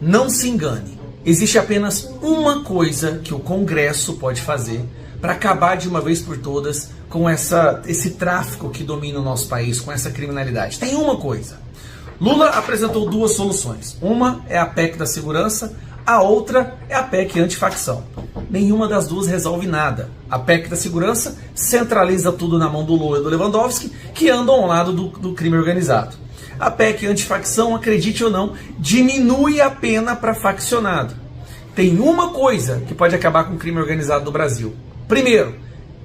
Não se engane, existe apenas uma coisa que o Congresso pode fazer para acabar de uma vez por todas com esse tráfico que domina o nosso país, com essa criminalidade. Tem uma coisa. Lula apresentou duas soluções. Uma é a PEC da segurança, a outra é a PEC antifacção. Nenhuma das duas resolve nada. A PEC da segurança centraliza tudo na mão do Lula e do Lewandowski, que andam ao lado do crime organizado. A PEC antifacção, acredite ou não, diminui a pena para faccionado. Tem uma coisa que pode acabar com o crime organizado do Brasil. Primeiro,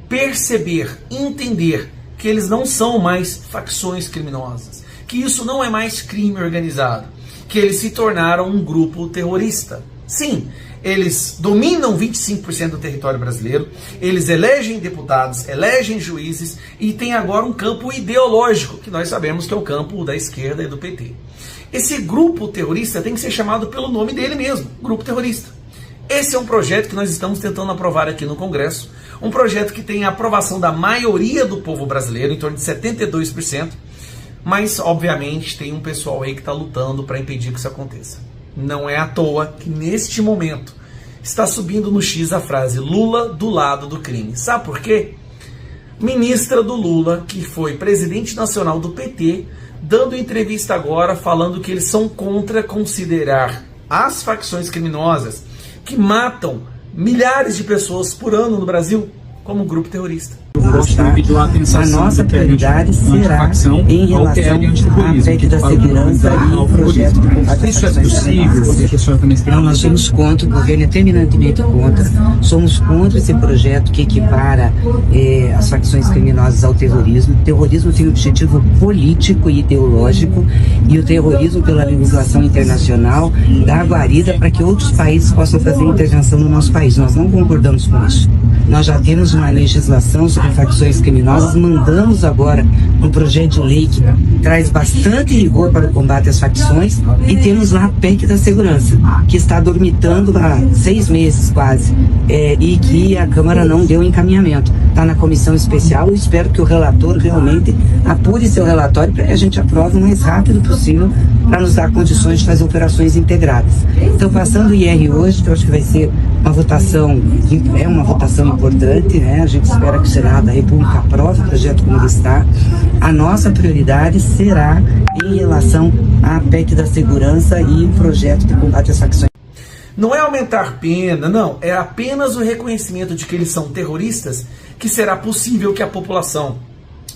perceber, entender que eles não são mais facções criminosas, que isso não é mais crime organizado, que eles se tornaram um grupo terrorista. Sim, eles dominam 25% do território brasileiro, eles elegem deputados, elegem juízes e tem agora um campo ideológico, que nós sabemos que é o campo da esquerda e do PT. Esse grupo terrorista tem que ser chamado pelo nome dele mesmo, grupo terrorista. Esse é um projeto que nós estamos tentando aprovar aqui no Congresso, um projeto que tem a aprovação da maioria do povo brasileiro, em torno de 72%, mas, obviamente, tem um pessoal aí que está lutando para impedir que isso aconteça. Não é à toa que, neste momento, está subindo no X a frase Lula do lado do crime. Sabe por quê? Ministra do Lula, que foi presidente nacional do PT, dando entrevista agora falando que eles são contra considerar as facções criminosas que matam milhares de pessoas por ano no Brasil como um grupo terrorista. A nossa prioridade será em relação à PEC da segurança e o projeto de combate às facções criminosas. Nós somos contra, o governo é terminantemente contra, somos contra esse projeto que equipara as facções criminosas ao terrorismo. O terrorismo tem um objetivo político e ideológico, e o terrorismo, pela legislação internacional, dá guarida para que outros países possam fazer intervenção no nosso país. Nós não concordamos com isso. Nós já temos uma legislação sobre facções criminosas, mandamos agora um projeto de lei que traz bastante rigor para o combate às facções, e temos lá a PEC da segurança, que está dormitando há 6 meses quase, e que a Câmara não deu encaminhamento. Está na comissão especial, eu espero que o relator realmente apure seu relatório para que a gente aprove o mais rápido possível, para nos dar condições de fazer operações integradas. Então, passando o IR hoje, que eu acho que vai ser uma votação importante, né? A gente espera que o Senado da República aprove o projeto como ele está. A nossa prioridade será em relação à PEC da segurança e o projeto de combate às facções. Não é aumentar pena, não. É apenas o reconhecimento de que eles são terroristas que será possível que a população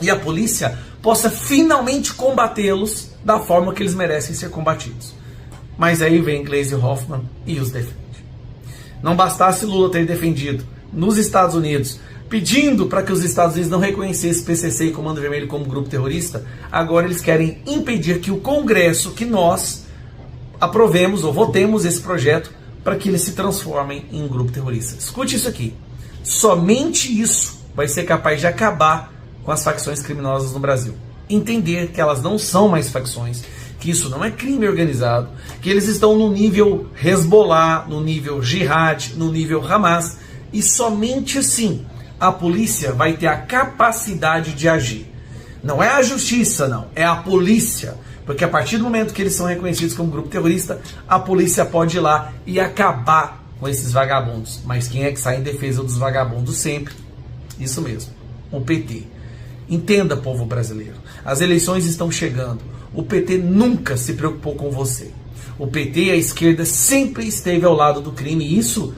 e a polícia possa finalmente combatê-los da forma que eles merecem ser combatidos. Mas aí vem Gleisi Hoffmann e os defende. Não bastasse Lula ter defendido nos Estados Unidos, pedindo para que os Estados Unidos não reconhecessem PCC e Comando Vermelho como grupo terrorista, agora eles querem impedir que o Congresso, que nós aprovemos ou votemos esse projeto para que eles se transformem em um grupo terrorista. Escute isso aqui. Somente isso vai ser capaz de acabar com as facções criminosas no Brasil. Entender que elas não são mais facções, que isso não é crime organizado, que eles estão no nível Hezbollah, no nível Jihad, no nível Hamas, e somente assim a polícia vai ter a capacidade de agir. Não é a justiça, não, é a polícia. Porque a partir do momento que eles são reconhecidos como grupo terrorista, a polícia pode ir lá e acabar com esses vagabundos. Mas quem é que sai em defesa dos vagabundos sempre? Isso mesmo, o PT. Entenda, povo brasileiro, as eleições estão chegando. O PT nunca se preocupou com você. O PT e a esquerda sempre esteve ao lado do crime. E isso,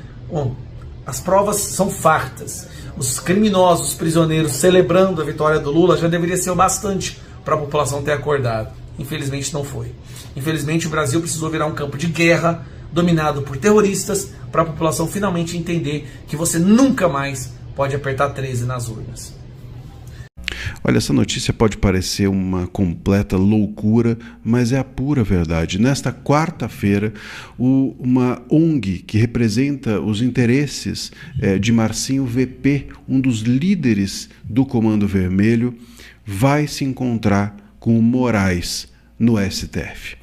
as provas são fartas. Os criminosos, os prisioneiros celebrando a vitória do Lula já deveria ser o bastante para a população ter acordado. Infelizmente não foi. Infelizmente o Brasil precisou virar um campo de guerra dominado por terroristas para a população finalmente entender que você nunca mais pode apertar 13 nas urnas. Olha, essa notícia pode parecer uma completa loucura, mas é a pura verdade. Nesta quarta-feira, uma ONG que representa os interesses de Marcinho VP, um dos líderes do Comando Vermelho, vai se encontrar com o Moraes no STF.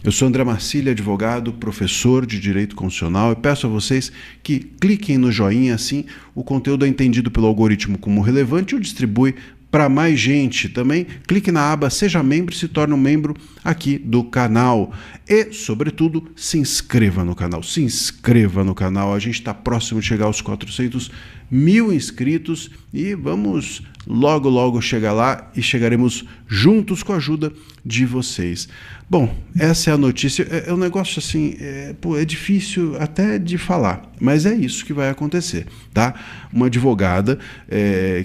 Eu sou André Marcília, advogado, professor de Direito Constitucional, e peço a vocês que cliquem no joinha, assim o conteúdo é entendido pelo algoritmo como relevante e o distribui para mais gente também, clique na aba Seja Membro e se torne um membro aqui do canal. E, sobretudo, se inscreva no canal. Se inscreva no canal. A gente está próximo de chegar aos 400 mil inscritos e vamos logo, logo chegar lá e chegaremos juntos com a ajuda de vocês. Bom, essa é a notícia. É um negócio assim, é difícil até de falar, mas é isso que vai acontecer, tá? Uma advogada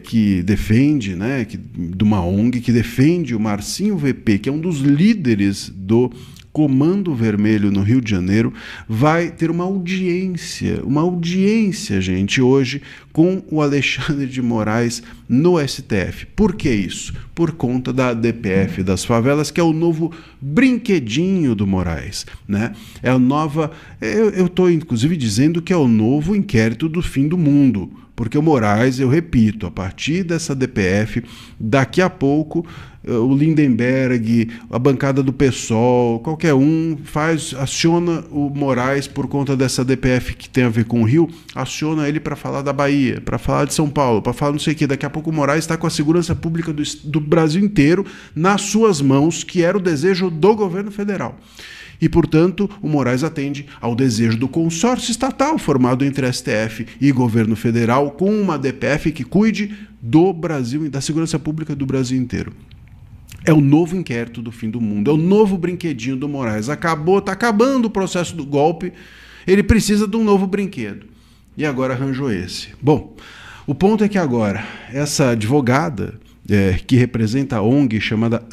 que defende, né, de uma ONG que defende o Marcinho VP, que é um dos líderes do Comando Vermelho no Rio de Janeiro, vai ter uma audiência, gente, hoje com o Alexandre de Moraes no STF. Por que isso? Por conta da DPF das favelas, que é o novo brinquedinho do Moraes, né? É a nova, eu estou inclusive dizendo que é o novo inquérito do fim do mundo, porque o Moraes, eu repito, a partir dessa DPF, daqui a pouco o Lindenberg, a bancada do PSOL, qualquer um aciona o Moraes por conta dessa DPF que tem a ver com o Rio, aciona ele para falar da Bahia, para falar de São Paulo, para falar não sei o que. Daqui a pouco o Moraes está com a segurança pública do Brasil inteiro nas suas mãos, que era o desejo do governo federal. E, portanto, o Moraes atende ao desejo do consórcio estatal formado entre STF e governo federal, com uma DPF que cuide do Brasil e da segurança pública do Brasil inteiro. É o novo inquérito do fim do mundo, é o novo brinquedinho do Moraes. Está acabando o processo do golpe, ele precisa de um novo brinquedo. E agora arranjou esse. Bom, o ponto é que agora, essa advogada que representa a ONG chamada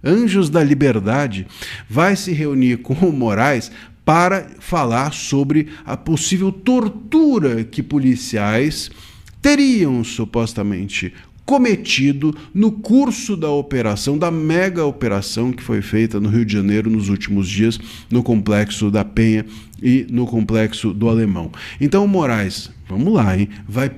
Anjos da Liberdade, vai se reunir com o Moraes para falar sobre a possível tortura que policiais teriam supostamente cometido no curso da operação, da mega operação que foi feita no Rio de Janeiro nos últimos dias, no Complexo da Penha e no Complexo do Alemão. Então o Moraes, vamos lá, hein, vai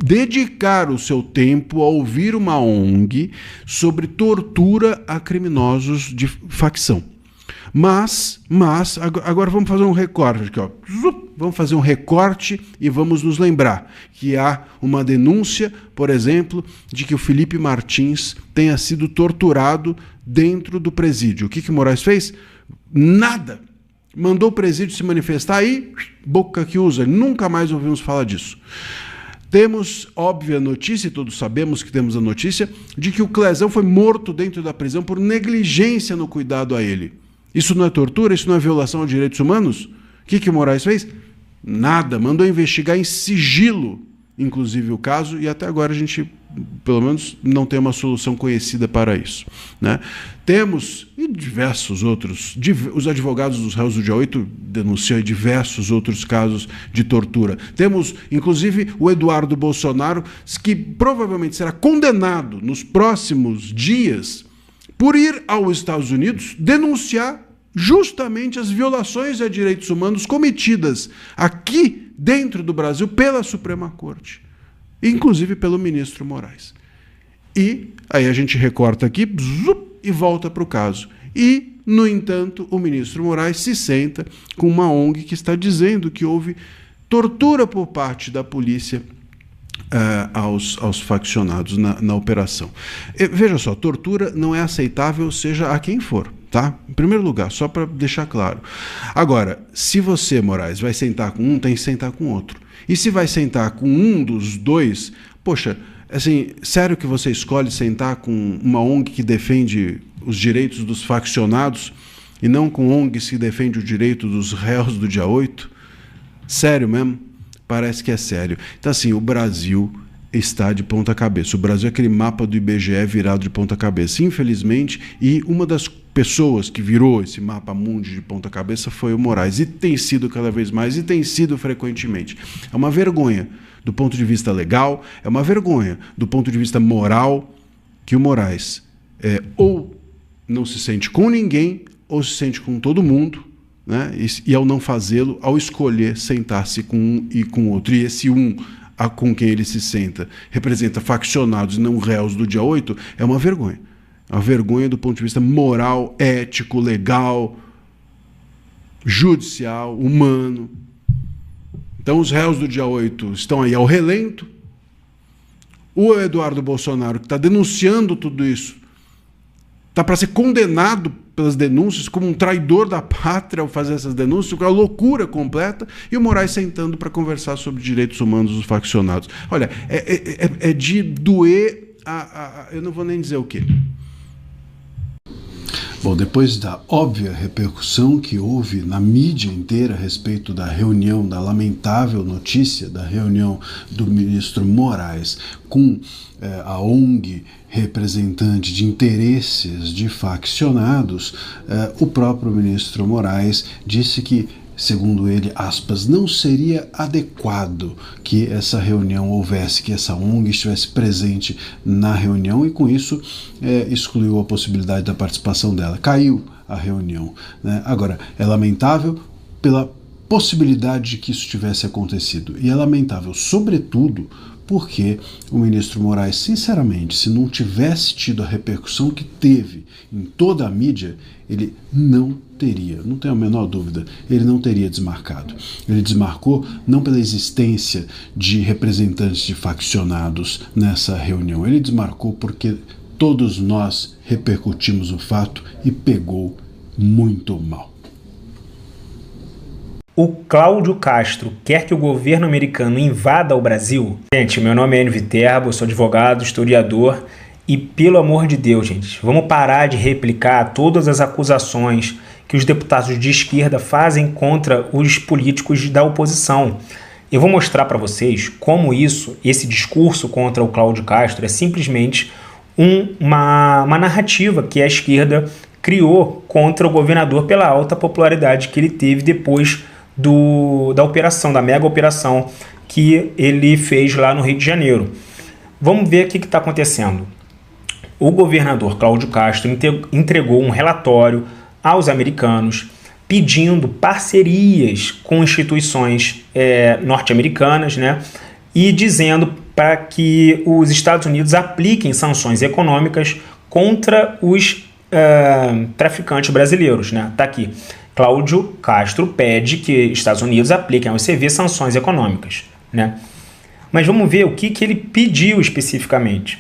dedicar o seu tempo a ouvir uma ONG sobre tortura a criminosos de facção. Mas agora vamos fazer um recorte aqui, ó. Vamos fazer um recorte e vamos nos lembrar que há uma denúncia, por exemplo, de que o Felipe Martins tenha sido torturado dentro do presídio. O que o Moraes fez? Nada. Mandou o presídio se manifestar e boca que usa. Nunca mais ouvimos falar disso. Temos óbvia notícia, e todos sabemos que temos a notícia, de que o Clezão foi morto dentro da prisão por negligência no cuidado a ele. Isso não é tortura? Isso não é violação aos direitos humanos? O que o Moraes fez? Nada. Mandou investigar em sigilo, inclusive, o caso, e até agora a gente, pelo menos, não tem uma solução conhecida para isso, né? Temos, e diversos outros, os advogados dos réus do dia 8 denunciam diversos outros casos de tortura. Temos, inclusive, o Eduardo Bolsonaro, que provavelmente será condenado nos próximos dias por ir aos Estados Unidos denunciar justamente as violações a direitos humanos cometidas aqui dentro do Brasil pela Suprema Corte, inclusive pelo ministro Moraes. E aí a gente recorta aqui e volta para o caso. E, no entanto, o ministro Moraes se senta com uma ONG que está dizendo que houve tortura por parte da polícia aos faccionados na operação. Veja só, tortura não é aceitável, seja a quem for, tá? Em primeiro lugar, só para deixar claro. Agora, se você, Moraes, vai sentar com um, tem que sentar com outro. E se vai sentar com um dos dois, poxa, assim, sério que você escolhe sentar com uma ONG que defende os direitos dos faccionados e não com ONGs que defende o direito dos réus do dia 8? Sério mesmo? Parece que é sério. Então, assim, o Brasil está de ponta cabeça. O Brasil é aquele mapa do IBGE virado de ponta cabeça, infelizmente, e uma das pessoas que virou esse mapa mundi de ponta cabeça foi o Moraes, e tem sido cada vez mais, e tem sido frequentemente. É uma vergonha do ponto de vista legal, é uma vergonha do ponto de vista moral que o Moraes ou não se sente com ninguém, ou se sente com todo mundo, né? E ao não fazê-lo, ao escolher sentar-se com um e com outro, e esse um com quem ele se senta representa faccionados e não réus do dia 8, é uma vergonha. É uma vergonha do ponto de vista moral, ético, legal, judicial, humano. Então os réus do dia 8 estão aí ao relento, O Eduardo Bolsonaro, que está denunciando tudo isso, está para ser condenado pelas denúncias como um traidor da pátria ao fazer essas denúncias, com a loucura completa, e o Moraes sentando para conversar sobre direitos humanos dos faccionados. Olha, é de doer eu não vou nem dizer o quê. Bom, depois da óbvia repercussão que houve na mídia inteira a respeito da reunião, da lamentável notícia da reunião do ministro Moraes com a ONG representante de interesses de faccionados, o próprio ministro Moraes disse que, segundo ele, aspas, não seria adequado que essa reunião houvesse, que essa ONG estivesse presente na reunião, e com isso excluiu a possibilidade da participação dela. Caiu a reunião, né? Agora, é lamentável pela possibilidade de que isso tivesse acontecido, e é lamentável, sobretudo, porque o ministro Moraes, sinceramente, se não tivesse tido a repercussão que teve em toda a mídia, ele não teria, não tenho a menor dúvida, ele não teria desmarcado. Ele desmarcou não pela existência de representantes de faccionados nessa reunião, ele desmarcou porque todos nós repercutimos o fato e pegou muito mal. O Cláudio Castro quer que o governo americano invada o Brasil? Gente, meu nome é Enio Viterbo, eu sou advogado, historiador, e pelo amor de Deus, gente, vamos parar de replicar todas as acusações que os deputados de esquerda fazem contra os políticos da oposição. Eu vou mostrar para vocês como esse discurso contra o Cláudio Castro é simplesmente uma narrativa que a esquerda criou contra o governador pela alta popularidade que ele teve depois da mega operação que ele fez lá no Rio de Janeiro. Vamos ver o que está acontecendo. O governador Cláudio Castro entregou um relatório aos americanos pedindo parcerias com instituições norte-americanas, né, e dizendo para que os Estados Unidos apliquem sanções econômicas contra os traficantes brasileiros, né? Tá aqui. Cláudio Castro pede que Estados Unidos apliquem ao CV sanções econômicas, né? Mas vamos ver o que ele pediu especificamente.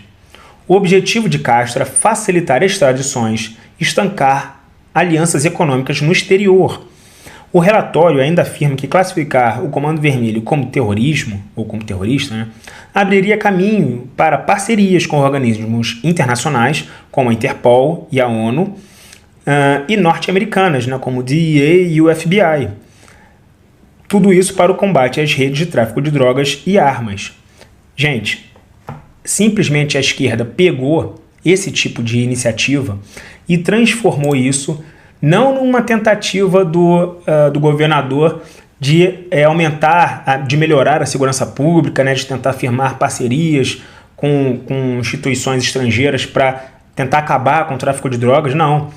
O objetivo de Castro é facilitar extradições, estancar alianças econômicas no exterior. O relatório ainda afirma que classificar o Comando Vermelho como terrorismo, ou como terrorista, né, abriria caminho para parcerias com organismos internacionais, como a Interpol e a ONU, e norte-americanas, né, como o DEA e o FBI. Tudo isso para o combate às redes de tráfico de drogas e armas. Gente, simplesmente a esquerda pegou esse tipo de iniciativa e transformou isso não numa tentativa do governador de aumentar, de melhorar a segurança pública, né, de tentar firmar parcerias com instituições estrangeiras para tentar acabar com o tráfico de drogas. Não.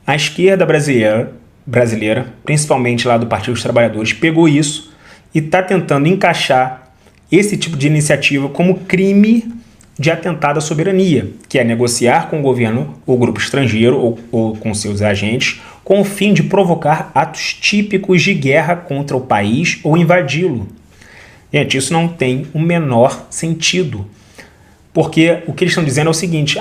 A esquerda brasileira, principalmente lá do Partido dos Trabalhadores, pegou isso e está tentando encaixar esse tipo de iniciativa como crime de atentado à soberania, que é negociar com o governo ou grupo estrangeiro ou com seus agentes com o fim de provocar atos típicos de guerra contra o país ou invadi-lo. Gente, isso não tem o menor sentido, porque o que eles estão dizendo é o seguinte: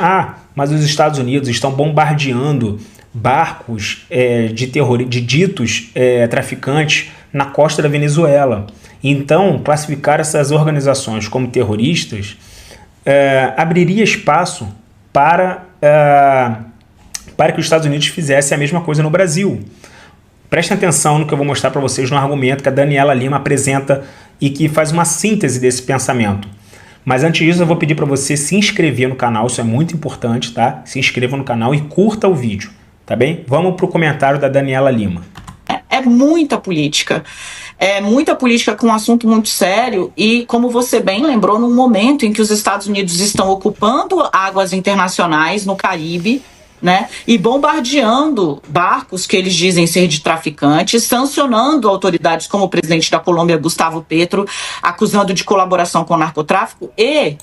mas os Estados Unidos estão bombardeando barcos de ditos traficantes na costa da Venezuela. Então, classificar essas organizações como terroristas abriria espaço para que os Estados Unidos fizessem a mesma coisa no Brasil. Prestem atenção no que eu vou mostrar para vocês no argumento que a Daniela Lima apresenta e que faz uma síntese desse pensamento. Mas antes disso, eu vou pedir para você se inscrever no canal, isso é muito importante, tá? Se inscreva no canal e curta o vídeo, tá bem? Vamos para o comentário da Daniela Lima. É muita política. É muita política com um assunto muito sério e, como você bem lembrou, num momento em que os Estados Unidos estão ocupando águas internacionais no Caribe, né, e bombardeando barcos que eles dizem ser de traficantes, sancionando autoridades como o presidente da Colômbia, Gustavo Petro, acusando de colaboração com o narcotráfico e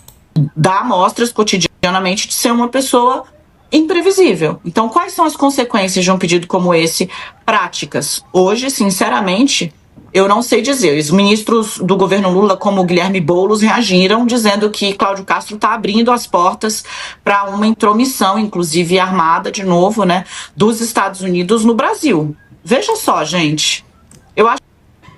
dá amostras cotidianamente de ser uma pessoa imprevisível. Então, quais são as consequências de um pedido como esse práticas? Hoje, sinceramente, eu não sei dizer. Os ministros do governo Lula, como o Guilherme Boulos, reagiram dizendo que Cláudio Castro está abrindo as portas para uma intromissão, inclusive armada, de novo, né, dos Estados Unidos no Brasil. Veja só, gente. Eu acho.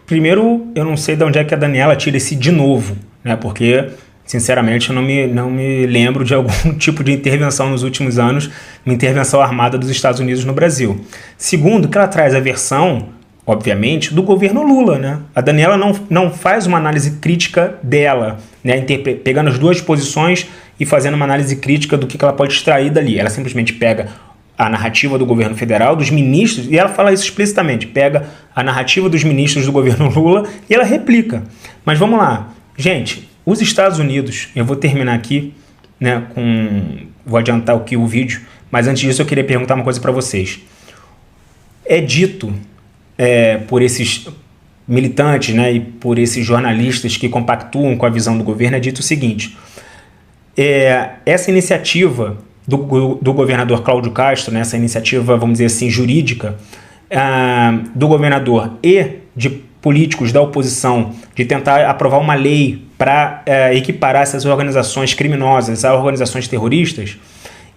Primeiro, eu não sei de onde é que a Daniela tira esse de novo, né? Porque, sinceramente, eu não me lembro de algum tipo de intervenção nos últimos anos, uma intervenção armada dos Estados Unidos no Brasil. Segundo, que ela traz a versão, obviamente, do governo Lula, né? A Daniela não faz uma análise crítica dela, né? Pegando as duas posições e fazendo uma análise crítica do que ela pode extrair dali. Ela simplesmente pega a narrativa do governo federal, dos ministros, e ela fala isso explicitamente, pega a narrativa dos ministros do governo Lula e ela replica. Mas vamos lá. Gente, os Estados Unidos, eu vou terminar aqui, né, vou adiantar aqui o vídeo, mas antes disso eu queria perguntar uma coisa para vocês. É dito por esses militantes, né, e por esses jornalistas que compactuam com a visão do governo, é dito o seguinte: essa iniciativa do governador Cláudio Castro, né, essa iniciativa, vamos dizer assim, jurídica, do governador e de políticos da oposição, de tentar aprovar uma lei para equiparar essas organizações criminosas a organizações terroristas,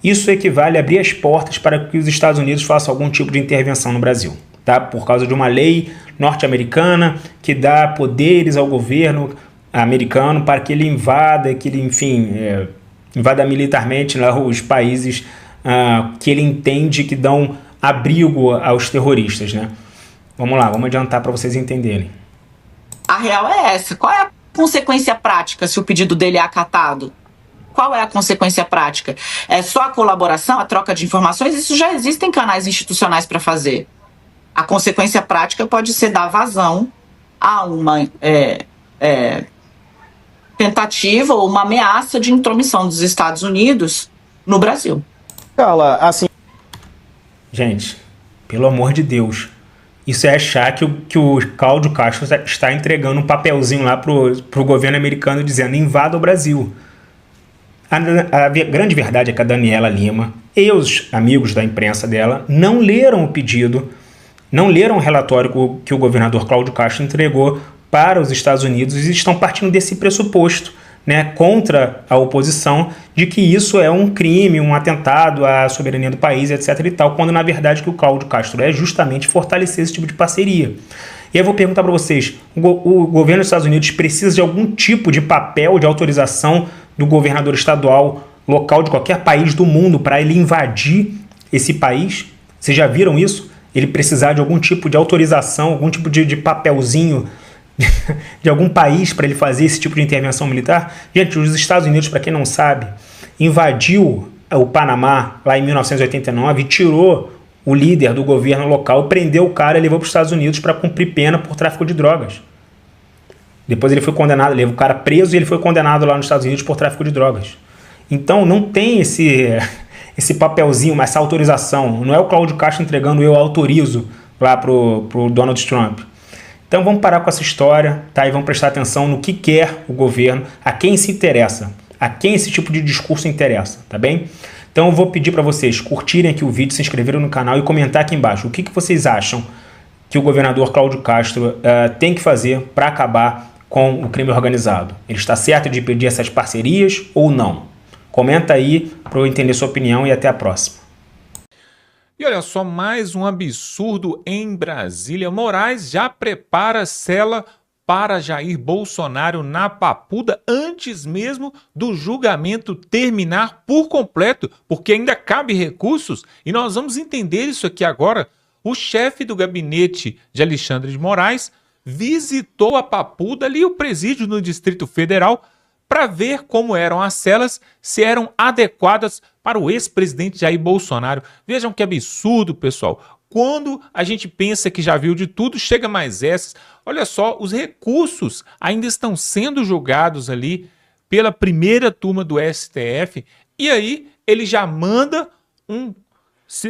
isso equivale a abrir as portas para que os Estados Unidos façam algum tipo de intervenção no Brasil. Tá? Por causa de uma lei norte-americana que dá poderes ao governo americano para que ele invada, invada militarmente lá os países que ele entende que dão abrigo aos terroristas, né? Vamos lá, vamos adiantar para vocês entenderem. A real é essa. Qual é a consequência prática se o pedido dele é acatado? Qual é a consequência prática? É só a colaboração, a troca de informações? Isso já existem canais institucionais para fazer. A consequência prática pode ser dar vazão a uma tentativa ou uma ameaça de intromissão dos Estados Unidos no Brasil. Carla, assim... Gente, pelo amor de Deus, isso é achar que o Cláudio Castro está entregando um papelzinho lá pro governo americano dizendo invada o Brasil. A grande verdade é que a Daniela Lima e os amigos da imprensa dela não leram o pedido, não leram o relatório que o governador Cláudio Castro entregou para os Estados Unidos e estão partindo desse pressuposto, né, contra a oposição, de que isso é um crime, um atentado à soberania do país, etc. e tal, quando na verdade o que o Cláudio Castro é justamente fortalecer esse tipo de parceria. E aí eu vou perguntar para vocês, o governo dos Estados Unidos precisa de algum tipo de papel de autorização do governador estadual, local de qualquer país do mundo para ele invadir esse país? Vocês já viram isso? Ele precisar de algum tipo de autorização, algum tipo de papelzinho de algum país para ele fazer esse tipo de intervenção militar? Gente, os Estados Unidos, para quem não sabe, invadiu o Panamá lá em 1989 e tirou o líder do governo local, prendeu o cara e levou para os Estados Unidos para cumprir pena por tráfico de drogas. Depois ele foi condenado, levou o cara preso e ele foi condenado lá nos Estados Unidos por tráfico de drogas. Então não tem esse papelzinho, essa autorização. Não é o Cláudio Castro entregando eu autorizo lá pro Donald Trump. Então vamos parar com essa história, tá? E vamos prestar atenção no que quer o governo, a quem se interessa, a quem esse tipo de discurso interessa, tá bem? Então eu vou pedir para vocês curtirem aqui o vídeo, se inscreverem no canal e comentar aqui embaixo o que vocês acham que o governador Cláudio Castro tem que fazer para acabar com o crime organizado. Ele está certo de pedir essas parcerias ou não? Comenta aí para eu entender sua opinião e até a próxima. E olha só, mais um absurdo em Brasília. Moraes já prepara cela para Jair Bolsonaro na Papuda antes mesmo do julgamento terminar por completo, porque ainda cabe recursos, e nós vamos entender isso aqui agora. O chefe do gabinete de Alexandre de Moraes visitou a Papuda, ali o presídio no Distrito Federal, para ver como eram as celas, se eram adequadas para o ex-presidente Jair Bolsonaro. Vejam que absurdo, pessoal. Quando a gente pensa que já viu de tudo, chega mais essas. Olha só, os recursos ainda estão sendo julgados ali pela primeira turma do STF, e aí ele já manda um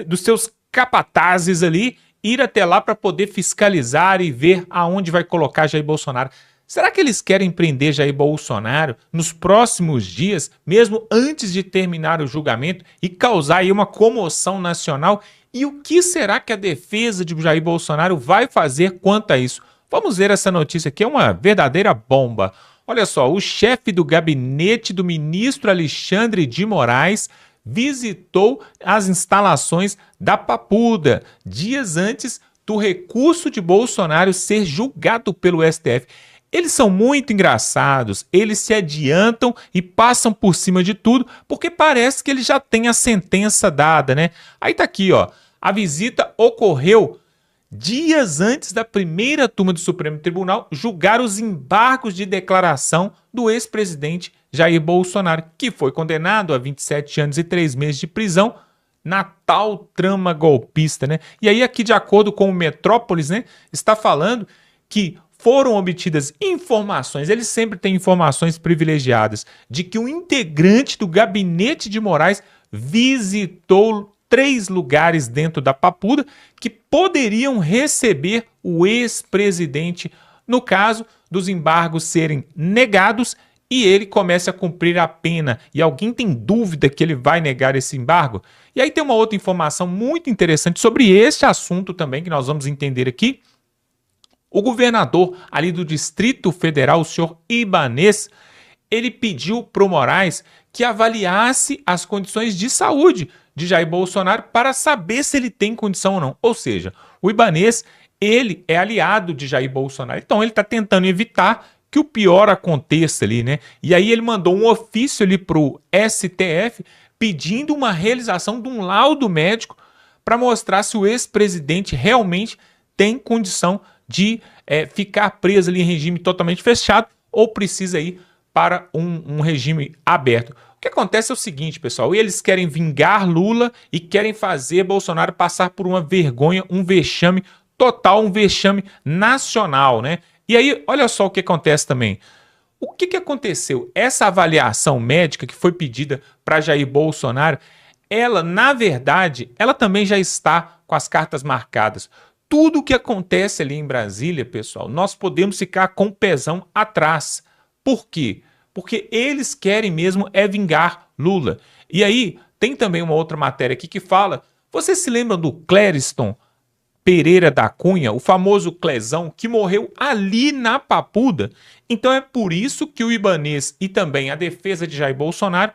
dos seus capatazes ali ir até lá para poder fiscalizar e ver aonde vai colocar Jair Bolsonaro. Será que eles querem prender Jair Bolsonaro nos próximos dias, mesmo antes de terminar o julgamento, e causar aí uma comoção nacional? E o que será que a defesa de Jair Bolsonaro vai fazer quanto a isso? Vamos ver essa notícia aqui, é uma verdadeira bomba. Olha só, o chefe do gabinete do ministro Alexandre de Moraes visitou as instalações da Papuda dias antes do recurso de Bolsonaro ser julgado pelo STF. Eles são muito engraçados, eles se adiantam e passam por cima de tudo, porque parece que eles já têm a sentença dada, né? Aí tá aqui, ó, a visita ocorreu dias antes da primeira turma do Supremo Tribunal julgar os embargos de declaração do ex-presidente Jair Bolsonaro, que foi condenado a 27 anos e 3 meses de prisão na tal trama golpista, né? E aí aqui, de acordo com o Metrópolis, né, está falando que foram obtidas informações, eles sempre têm informações privilegiadas, de que um integrante do gabinete de Moraes visitou 3 lugares dentro da Papuda que poderiam receber o ex-presidente no caso dos embargos serem negados e ele começa a cumprir a pena. E alguém tem dúvida que ele vai negar esse embargo? E aí tem uma outra informação muito interessante sobre este assunto também, que nós vamos entender aqui. O governador ali do Distrito Federal, o senhor Ibanez, ele pediu para o Moraes que avaliasse as condições de saúde de Jair Bolsonaro para saber se ele tem condição ou não. Ou seja, o Ibanez, ele é aliado de Jair Bolsonaro. Então ele está tentando evitar que o pior aconteça ali, né? E aí ele mandou um ofício ali para o STF pedindo uma realização de um laudo médico para mostrar se o ex-presidente realmente tem condição de ficar preso ali em regime totalmente fechado ou precisa ir para um regime aberto. O que acontece é o seguinte, pessoal, eles querem vingar Lula e querem fazer Bolsonaro passar por uma vergonha, um vexame total, um vexame nacional, né? E aí, olha só o que acontece também. O que aconteceu? Essa avaliação médica que foi pedida para Jair Bolsonaro, ela, na verdade, ela também já está com as cartas marcadas. Tudo o que acontece ali em Brasília, pessoal, nós podemos ficar com o pezão atrás. Por quê? Porque eles querem mesmo vingar Lula. E aí, tem também uma outra matéria aqui que fala, vocês se lembram do Clériston Pereira da Cunha, o famoso Clezão, que morreu ali na Papuda? Então é por isso que o Ibanez e também a defesa de Jair Bolsonaro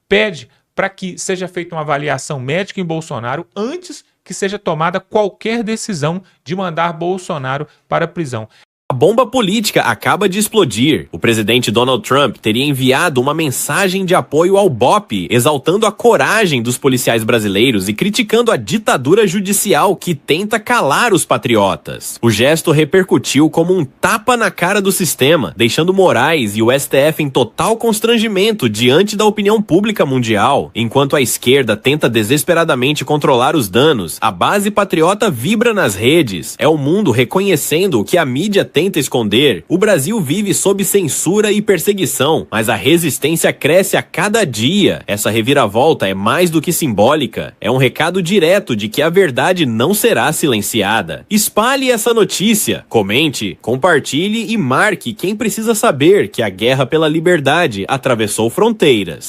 pede para que seja feita uma avaliação médica em Bolsonaro antes que seja tomada qualquer decisão de mandar Bolsonaro para a prisão. A bomba política acaba de explodir. O presidente Donald Trump teria enviado uma mensagem de apoio ao BOP, exaltando a coragem dos policiais brasileiros e criticando a ditadura judicial que tenta calar os patriotas. O gesto repercutiu como um tapa na cara do sistema, deixando Moraes e o STF em total constrangimento diante da opinião pública mundial. Enquanto a esquerda tenta desesperadamente controlar os danos, a base patriota vibra nas redes. É o mundo reconhecendo o que a mídia tenta esconder. O Brasil vive sob censura e perseguição, mas a resistência cresce a cada dia. Essa reviravolta é mais do que simbólica. É um recado direto de que a verdade não será silenciada. Espalhe essa notícia, comente, compartilhe e marque quem precisa saber que a guerra pela liberdade atravessou fronteiras.